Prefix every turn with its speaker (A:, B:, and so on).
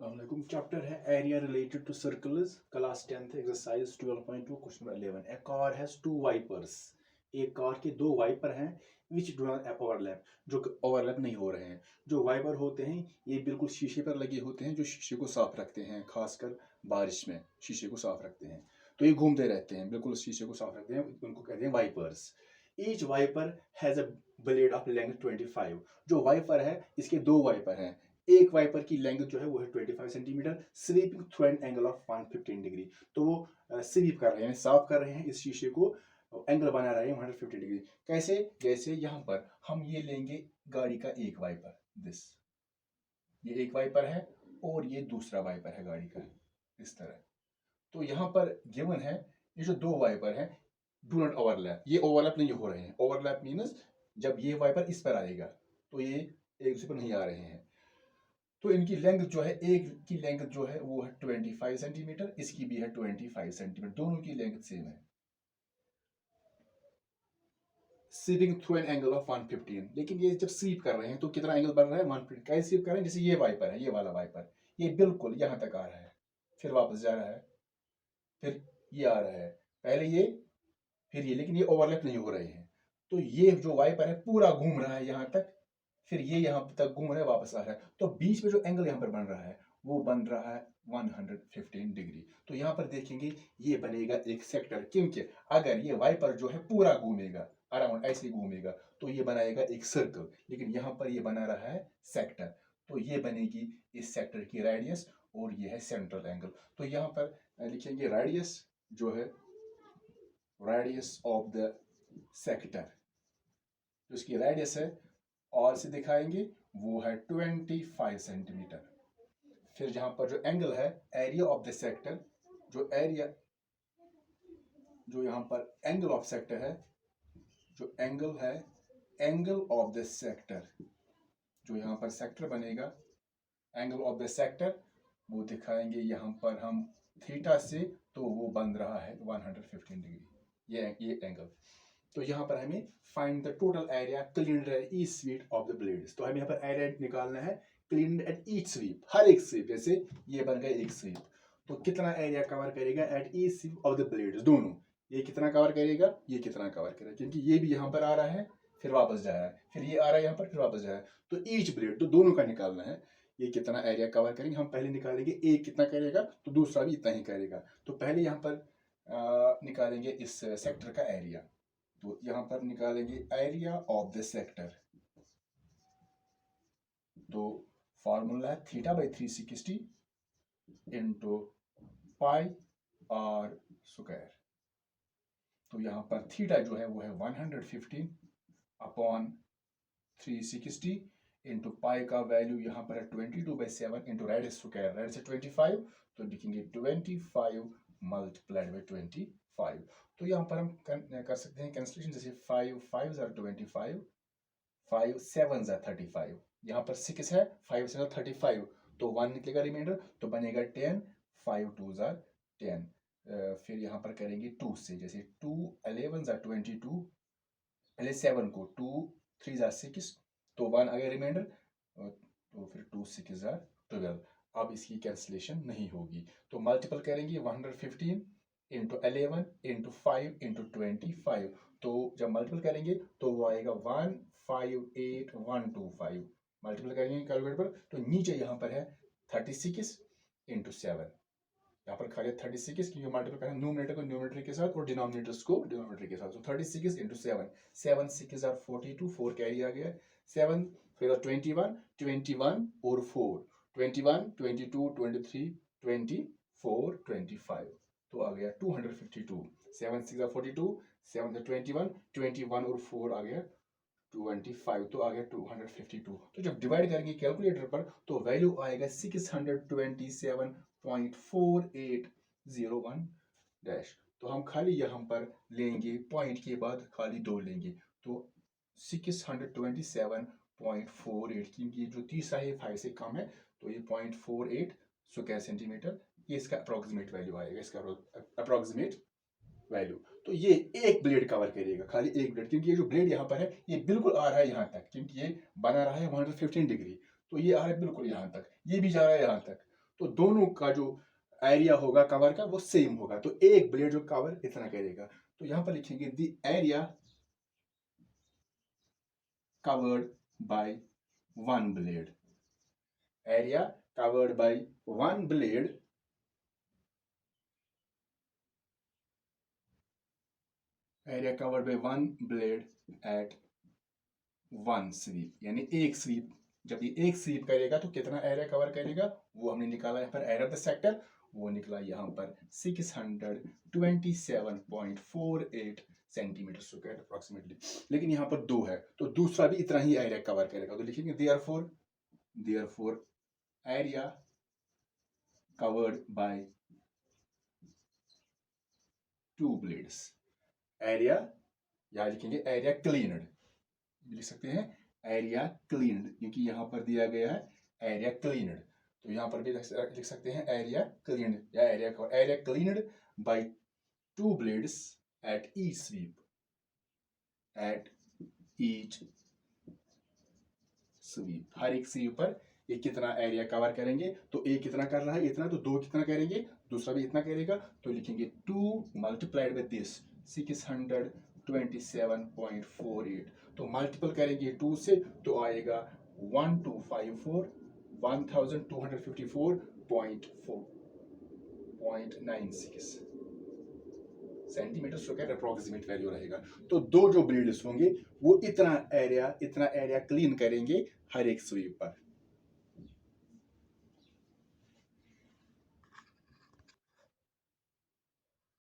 A: अस्सलामुअलैकुम। चैप्टर है area related to circles, class 10th exercise 12.2 question number 11। A car has two wipers. एक car के दो wiper हैं विच डू नॉट ओवरलैप, जो ओवरलैप नहीं हो रहे हैं। जो वाइपर होते हैं ये बिल्कुल शीशे पर लगे होते हैं, जो शीशे को साफ रखते हैं, खासकर बारिश में शीशे को साफ रखते हैं। तो ये घूमते रहते हैं, बिल्कुल शीशे को साफ रखते हैं, उनको कहते हैं wipers. Each wiper has a blade of length 25। जो वाइपर है इसके दो वाइपर हैं। एक वाइपर की लेंथ जो है वो है 25 centimetre, sweeping through an angle of 115 degree. तो वो स्वीप कर रहे हैं, साफ कर रहे हैं इस शीशे को, एंगल बना रहे हैं 150 डिग्री। कैसे? जैसे यहाँ पर हम ये लेंगे गाड़ी का एक वाइपर, दिस, ये एक वाइपर है और ये दूसरा वाइपर है गाड़ी का, इस तरह। तो यहाँ पर गिवन है ये जो दो वाइपर हैं डू नॉट ओवरलैप, ये ओवरलैप नहीं हो रहे हैं। ओवरलैप मीन्स जब ये वाइपर इस पर आएगा तो ये एक दूसरे पर नहीं आ रहे हैं। तो इनकी लेंथ जो है, एक की लेंथ जो है वो है 25 सेंटीमीटर, इसकी भी है 25 सेंटीमीटर, दोनों की लेंथ सेम है। Sweeping through an angle of 115। लेकिन ये जब स्वीप कर रहे हैं तो कितना एंगल बन रहा है? 115। कैसे स्वीप कर रहे हैं? जैसे ये वाइपर है, ये वाला वाइपर, ये बिल्कुल यहाँ तक आ रहा है, फिर वापस जा रहा है, फिर ये आ रहा है, पहले ये फिर ये, लेकिन ये ओवरलैप नहीं हो रहे हैं। तो ये जो वाइपर है पूरा घूम रहा है यहाँ तक, फिर ये यहाँ तक घूम रहा है, वापस आ रहा है। तो बीच में जो एंगल यहाँ पर बन रहा है वो बन रहा है 115 डिग्री। तो यहाँ पर देखेंगे ये बनेगा एक सेक्टर, क्योंकि अगर ये वाइपर जो है पूरा घूमेगा, अराउंड ऐसे घूमेगा, तो ये बनाएगा एक सर्कल, लेकिन यहाँ पर ये बना रहा है सेक्टर। तो ये बनेगी इस सेक्टर की रेडियस और ये है सेंट्रल एंगल। तो यहाँ पर लिखेंगे रेडियस जो है, रेडियस ऑफ द सेक्टर, जो इसकी रेडियस है और से दिखाएंगे वो है 25 सेंटीमीटर। फिर जहां पर जो एंगल है, एरिया ऑफ द सेक्टर, जो एरिया, जो यहां पर एंगल ऑफ सेक्टर है, जो एंगल है, एंगल ऑफ द सेक्टर, जो यहां पर सेक्टर बनेगा, एंगल ऑफ द सेक्टर वो दिखाएंगे यहां पर हम थीटा से, तो वो बन रहा है 115 डिग्री, ये एंगल। तो यहाँ पर हमें find the total area cleaned at each sweep of the blades. तो हमें यहाँ पर एरिया निकालना है क्लीन्ड एट ईच स्वीप, हर एक स्वीप। जैसे ये बन गया एक स्वीप, तो कितना एरिया कवर करेगा at each sweep of the blades, दोनों। ये कितना कवर करेगा, ये कितना कवर करेगा, क्योंकि ये भी यहाँ पर आ रहा है फिर वापस जा रहा है, फिर ये आ रहा है यहाँ पर फिर वापस जा रहा है। तो ईच ब्लेड, तो दोनों का निकालना है, ये कितना एरिया कवर करेंगे। हम पहले निकालेंगे एक कितना करेगा तो दूसरा भी इतना ही करेगा। तो पहले यहाँ पर निकालेंगे इस सेक्टर का एरिया। तो यहां पर निकालेंगे एरिया ऑफ द सेक्टर। तो फॉर्मूला है theta by 360 into pi r square. तो यहां पर थीटा जो है वो है 115 अपॉन 360 इंटू पाई का वैल्यू यहाँ पर है 22/7 इंटू रेडियस स्क्वायर, रेडियस है 25, तो लिखेंगे 25 मल्टीप्लाइड बाई 25। तो यहाँ पर हम कर सकते हैं कैंसलेशन, जैसे 5 5 are 25, 5 7 are 35, यहाँ पर 6 है, 5 7 35, तो 1 निकलेगा रिमाइंडर, तो बनेगा 10, 5 2 are 10। फिर यहाँ पर करेंगे 2 से, जैसे 2 11 are 22, पहले 7 को 2 3 are 6, तो 1 आ गया रिमाइंडर, तो फिर 2 6 are 12। अब इसकी कैंसलेशन नहीं होगी, तो मल्टीपल करेंगे 115 इंटू 11 इंटू 5 इंटू 25। तो जब मल्टीपल करेंगे तो वो आएगा 158125। मल्टीपल करेंगे कैलकुलेटर पर, तो नीचे यहाँ पर है 36 इंटू 7, यहाँ पर खाली 36, क्योंकि मल्टीपल करना न्यूमरेटर को न्यूमरेटर के साथ और डिनोमिनेटर्स को डिनोमिनेटर के साथ। तो 36 इंटू 7, 7 6 are 42, 4 कैरी आ गया, 7 फिर 21, 21 और 4, 21 22 23 24 25, तो आ गया 252। 7 6 are 42, 7 21, 21 और 4 आ गया 25, तो आ गया 252। तो जब डिवाइड करेंगे कैलकुलेटर पर तो वैल्यू आएगा 627.4801 डैश। तो हम खाली यहाँ पर लेंगे पॉइंट के बाद खाली 2 लेंगे, तो 627.48, क्योंकि जो तीसरा है 5 से कम है, तो ये 0.48 स्क्वायर सेंटीमीटर, ये इसका अप्रोक्सीमेट वैल्यू आएगा, इसका अप्रोक्सीमेट वैल्यू। तो ये एक ब्लेड कवर करेगा, खाली एक ब्लेड, क्योंकि ये जो ब्लेड यहाँ पर है ये बिल्कुल आ रहा है यहाँ तक, क्योंकि ये बना रहा है 115 डिग्री, तो ये आ रहा है बिल्कुल यहाँ तक, ये भी जा रहा है यहाँ तक। तो दोनों का जो एरिया होगा कवर का वो सेम होगा, तो एक ब्लेड जो कवर इतना करेगा, तो यहां पर लिखेंगे the area covered by one blade, area covered by one blade area covered by one blade at one sweep, यानी एक स्वीप, जब ये एक स्वीप करेगा तो कितना एरिया कवर करेगा वो हमने निकाला यहाँ पर, एरिया ऑफ द सेक्टर वो निकला यहाँ पर 627.48 सेंटीमीटर स्क्वायर अप्रोक्सीमेटली। लेकिन यहाँ पर दो है तो दूसरा भी इतना ही एरिया कवर करेगा, तो लिखेंगे therefore area covered bye two blades, area यहाँ लिखेंगे एरिया क्लीनड, लिख सकते हैं एरिया क्लीनड, क्योंकि यहां पर दिया गया है एरिया क्लीनड, तो यहां पर भी लिख सकते हैं एरिया क्लीनड या area cleaned by two blades at each sweep, at each sweep, हर एक स्वीप पर ये कितना एरिया कवर करेंगे, तो एक कितना कर रहा है इतना, तो दो कितना करेंगे, दूसरा भी इतना करेगा, तो लिखेंगे 2 मल्टीप्लाइड विद दिस 627.48, तो मल्टीपल करेंगे 2 से तो आएगा 1254 सेंटीमीटर स्क्वायर अप्रोक्सीमेट वैल्यू रहेगा। तो दो जो ब्लेड्स होंगे वो इतना एरिया क्लीन करेंगे हर एक स्वीप पर।